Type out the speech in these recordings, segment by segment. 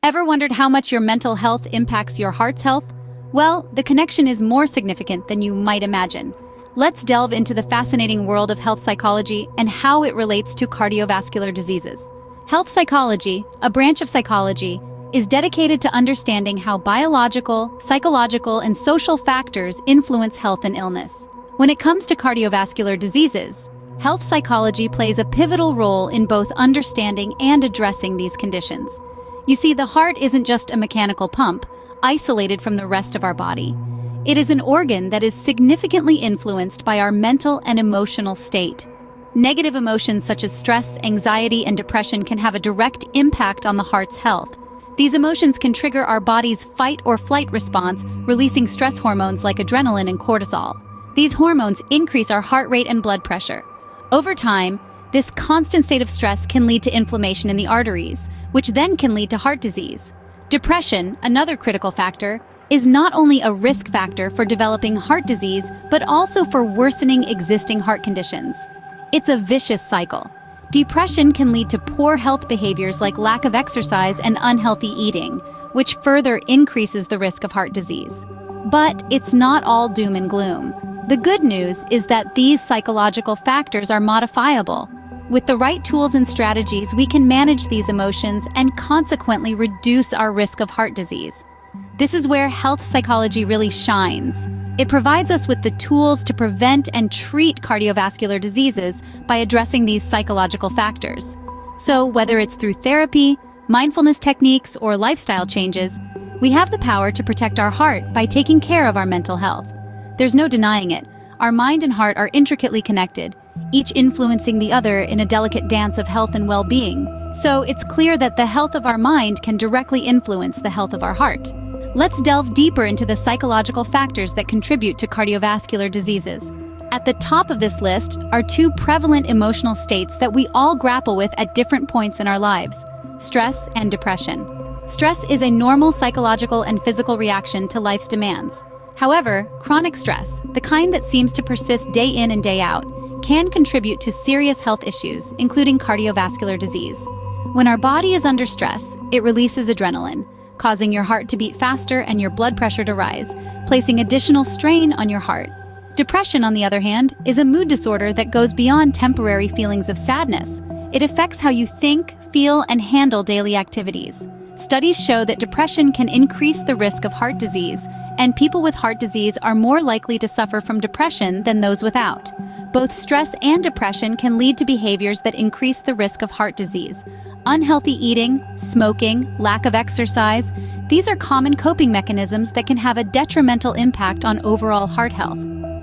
Ever wondered how much your mental health impacts your heart's health? Well, the connection is more significant than you might imagine. Let's delve into the fascinating world of health psychology and how it relates to cardiovascular diseases. Health psychology, a branch of psychology, is dedicated to understanding how biological, psychological, and social factors influence health and illness. When it comes to cardiovascular diseases, health psychology plays a pivotal role in both understanding and addressing these conditions. You see, the heart isn't just a mechanical pump, isolated from the rest of our body. It is an organ that is significantly influenced by our mental and emotional state. Negative emotions such as stress, anxiety, and depression can have a direct impact on the heart's health. These emotions can trigger our body's fight or flight response, releasing stress hormones like adrenaline and cortisol. These hormones increase our heart rate and blood pressure. Over time, this constant state of stress can lead to inflammation in the arteries, which then can lead to heart disease. Depression, another critical factor, is not only a risk factor for developing heart disease, but also for worsening existing heart conditions. It's a vicious cycle. Depression can lead to poor health behaviors like lack of exercise and unhealthy eating, which further increases the risk of heart disease. But it's not all doom and gloom. The good news is that these psychological factors are modifiable. With the right tools and strategies, we can manage these emotions and consequently reduce our risk of heart disease. This is where health psychology really shines. It provides us with the tools to prevent and treat cardiovascular diseases by addressing these psychological factors. So, whether it's through therapy, mindfulness techniques, or lifestyle changes, we have the power to protect our heart by taking care of our mental health. There's no denying it. Our mind and heart are intricately connected, each influencing the other in a delicate dance of health and well-being. So it's clear that the health of our mind can directly influence the health of our heart. Let's delve deeper into the psychological factors that contribute to cardiovascular diseases. At the top of this list are two prevalent emotional states that we all grapple with at different points in our lives: stress and depression. Stress is a normal psychological and physical reaction to life's demands. However, chronic stress, the kind that seems to persist day in and day out, can contribute to serious health issues, including cardiovascular disease. When our body is under stress, it releases adrenaline, causing your heart to beat faster and your blood pressure to rise, placing additional strain on your heart. Depression, on the other hand, is a mood disorder that goes beyond temporary feelings of sadness. It affects how you think, feel, and handle daily activities. Studies show that depression can increase the risk of heart disease, and people with heart disease are more likely to suffer from depression than those without. Both stress and depression can lead to behaviors that increase the risk of heart disease. Unhealthy eating, smoking, lack of exercise, these are common coping mechanisms that can have a detrimental impact on overall heart health.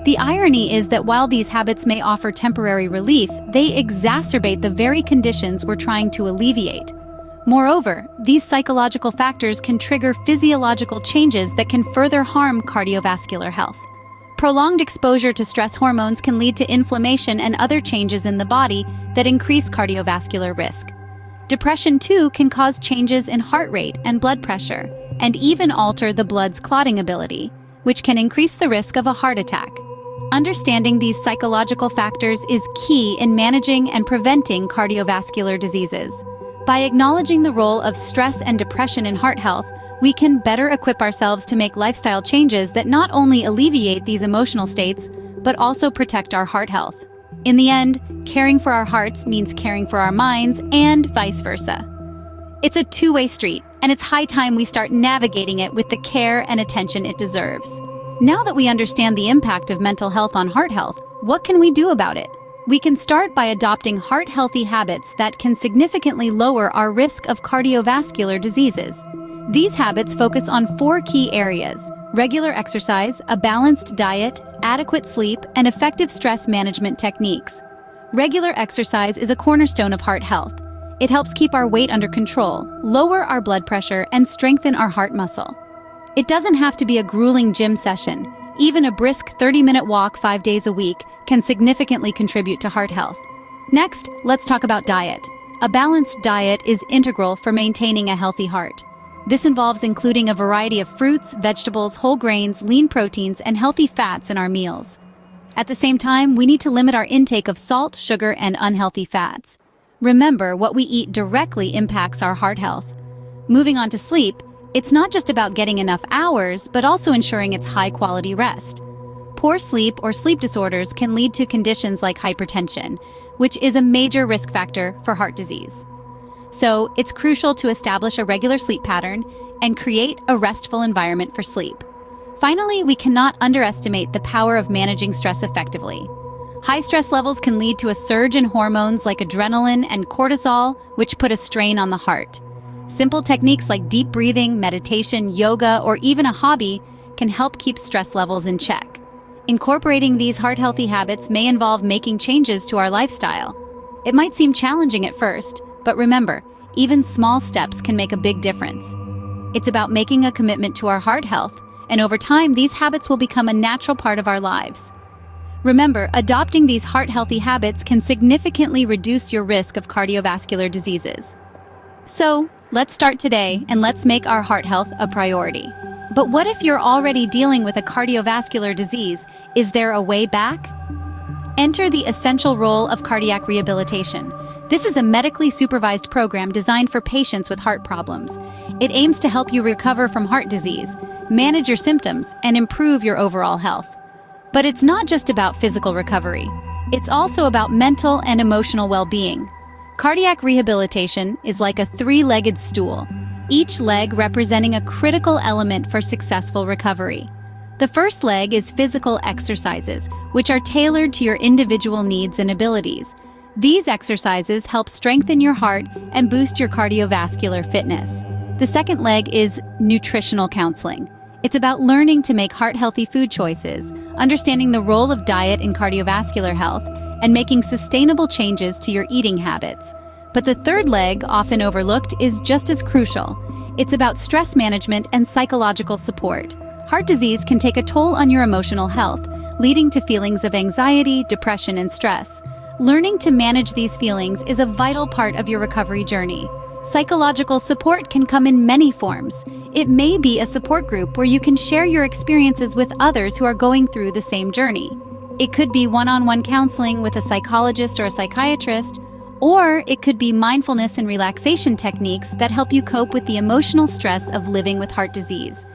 The irony is that while these habits may offer temporary relief, they exacerbate the very conditions we're trying to alleviate. Moreover, these psychological factors can trigger physiological changes that can further harm cardiovascular health. Prolonged exposure to stress hormones can lead to inflammation and other changes in the body that increase cardiovascular risk. Depression, too, can cause changes in heart rate and blood pressure, and even alter the blood's clotting ability, which can increase the risk of a heart attack. Understanding these psychological factors is key in managing and preventing cardiovascular diseases. By acknowledging the role of stress and depression in heart health, we can better equip ourselves to make lifestyle changes that not only alleviate these emotional states, but also protect our heart health. In the end, caring for our hearts means caring for our minds, and vice versa. It's a two-way street, and it's high time we start navigating it with the care and attention it deserves. Now that we understand the impact of mental health on heart health, what can we do about it? We can start by adopting heart-healthy habits that can significantly lower our risk of cardiovascular diseases. These habits focus on 4 key areas: regular exercise, a balanced diet, adequate sleep, and effective stress management techniques. Regular exercise is a cornerstone of heart health. It helps keep our weight under control, lower our blood pressure, and strengthen our heart muscle. It doesn't have to be a grueling gym session. Even a brisk 30-minute walk 5 days a week can significantly contribute to heart health. Next, let's talk about diet. A balanced diet is integral for maintaining a healthy heart. This involves including a variety of fruits, vegetables, whole grains, lean proteins, and healthy fats in our meals. At the same time, we need to limit our intake of salt, sugar, and unhealthy fats. Remember, what we eat directly impacts our heart health. Moving on to sleep, it's not just about getting enough hours, but also ensuring it's high-quality rest. Poor sleep or sleep disorders can lead to conditions like hypertension, which is a major risk factor for heart disease. So, it's crucial to establish a regular sleep pattern and create a restful environment for sleep. Finally, we cannot underestimate the power of managing stress effectively. High stress levels can lead to a surge in hormones like adrenaline and cortisol, which put a strain on the heart. Simple techniques like deep breathing, meditation, yoga, or even a hobby can help keep stress levels in check. Incorporating these heart-healthy habits may involve making changes to our lifestyle. It might seem challenging at first, but remember, even small steps can make a big difference. It's about making a commitment to our heart health, and over time, these habits will become a natural part of our lives. Remember, adopting these heart-healthy habits can significantly reduce your risk of cardiovascular diseases. So, let's start today and let's make our heart health a priority. But what if you're already dealing with a cardiovascular disease? Is there a way back? Enter the essential role of cardiac rehabilitation. This is a medically supervised program designed for patients with heart problems. It aims to help you recover from heart disease, manage your symptoms, and improve your overall health. But it's not just about physical recovery. It's also about mental and emotional well-being. Cardiac rehabilitation is like a three-legged stool, each leg representing a critical element for successful recovery. The first leg is physical exercises, which are tailored to your individual needs and abilities. These exercises help strengthen your heart and boost your cardiovascular fitness. The second leg is nutritional counseling. It's about learning to make heart-healthy food choices, understanding the role of diet in cardiovascular health, and making sustainable changes to your eating habits. But the third leg, often overlooked, is just as crucial. It's about stress management and psychological support. Heart disease can take a toll on your emotional health, leading to feelings of anxiety, depression, and stress. Learning to manage these feelings is a vital part of your recovery journey. Psychological support can come in many forms. It may be a support group where you can share your experiences with others who are going through the same journey. It could be one-on-one counseling with a psychologist or a psychiatrist, or it could be mindfulness and relaxation techniques that help you cope with the emotional stress of living with heart disease.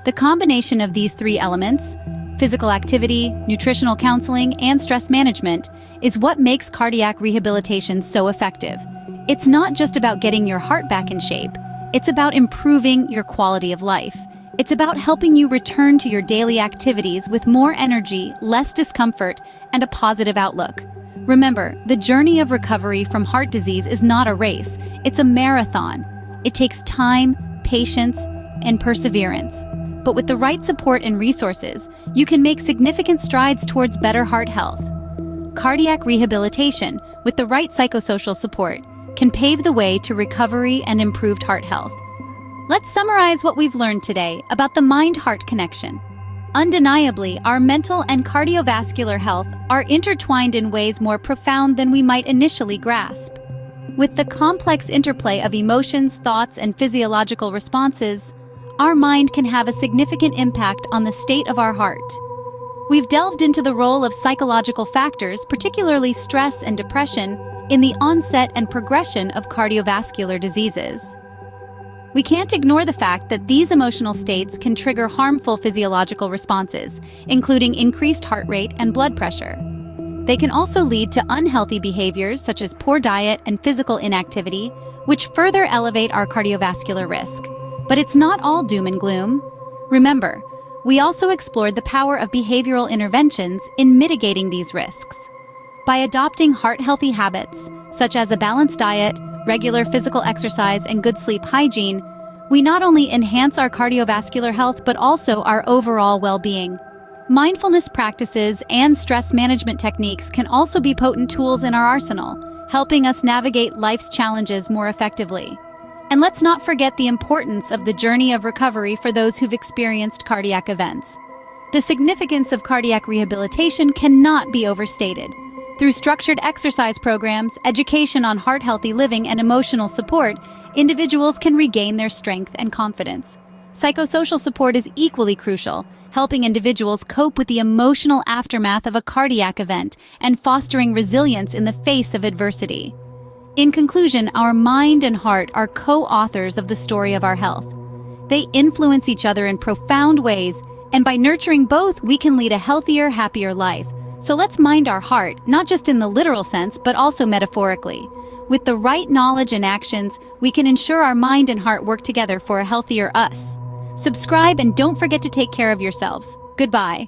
The combination of these three elements, physical activity, nutritional counseling, and stress management, is what makes cardiac rehabilitation so effective. It's not just about getting your heart back in shape. It's about improving your quality of life. It's about helping you return to your daily activities with more energy, less discomfort, and a positive outlook. Remember, the journey of recovery from heart disease is not a race. It's a marathon. It takes time, patience, and perseverance. But with the right support and resources, you can make significant strides towards better heart health. Cardiac rehabilitation, with the right psychosocial support, can pave the way to recovery and improved heart health. Let's summarize what we've learned today about the mind-heart connection. Undeniably, our mental and cardiovascular health are intertwined in ways more profound than we might initially grasp. With the complex interplay of emotions, thoughts, and physiological responses, our mind can have a significant impact on the state of our heart. We've delved into the role of psychological factors, particularly stress and depression, in the onset and progression of cardiovascular diseases. We can't ignore the fact that these emotional states can trigger harmful physiological responses, including increased heart rate and blood pressure. They can also lead to unhealthy behaviors such as poor diet and physical inactivity, which further elevate our cardiovascular risk. But it's not all doom and gloom. Remember, we also explored the power of behavioral interventions in mitigating these risks. By adopting heart-healthy habits, such as a balanced diet, regular physical exercise, and good sleep hygiene, we not only enhance our cardiovascular health but also our overall well-being. Mindfulness practices and stress management techniques can also be potent tools in our arsenal, helping us navigate life's challenges more effectively. And let's not forget the importance of the journey of recovery for those who've experienced cardiac events. The significance of cardiac rehabilitation cannot be overstated. Through structured exercise programs, education on heart-healthy living, and emotional support, individuals can regain their strength and confidence. Psychosocial support is equally crucial, helping individuals cope with the emotional aftermath of a cardiac event and fostering resilience in the face of adversity. In conclusion, our mind and heart are co-authors of the story of our health. They influence each other in profound ways, and by nurturing both, we can lead a healthier, happier life. So let's mind our heart, not just in the literal sense, but also metaphorically. With the right knowledge and actions, we can ensure our mind and heart work together for a healthier us. Subscribe and don't forget to take care of yourselves. Goodbye.